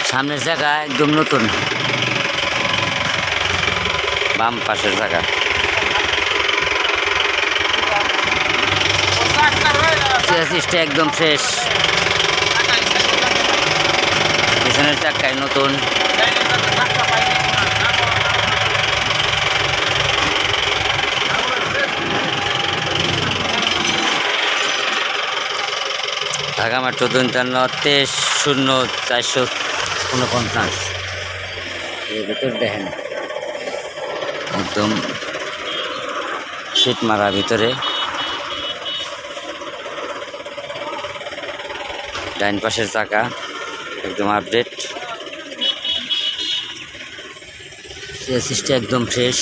সামনের জায়গা একদম নতুন, বাম পাশের জায়গা। চেসিসটা একদম ফ্রেশ, পিছনের চাক্কায় নতুন। ঢাকা মেট্রো 53-0-449। এর ভিতর দেখেন একদম শীত মারা ভিতরে। ডাইন পাশের চাকা একদম আপডেট, চেসিসটা একদম ফ্রেশ,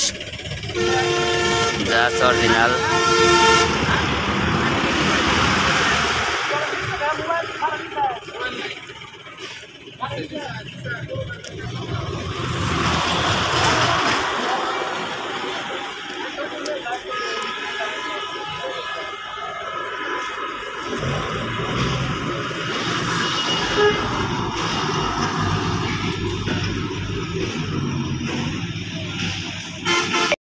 যা অরিজিনাল।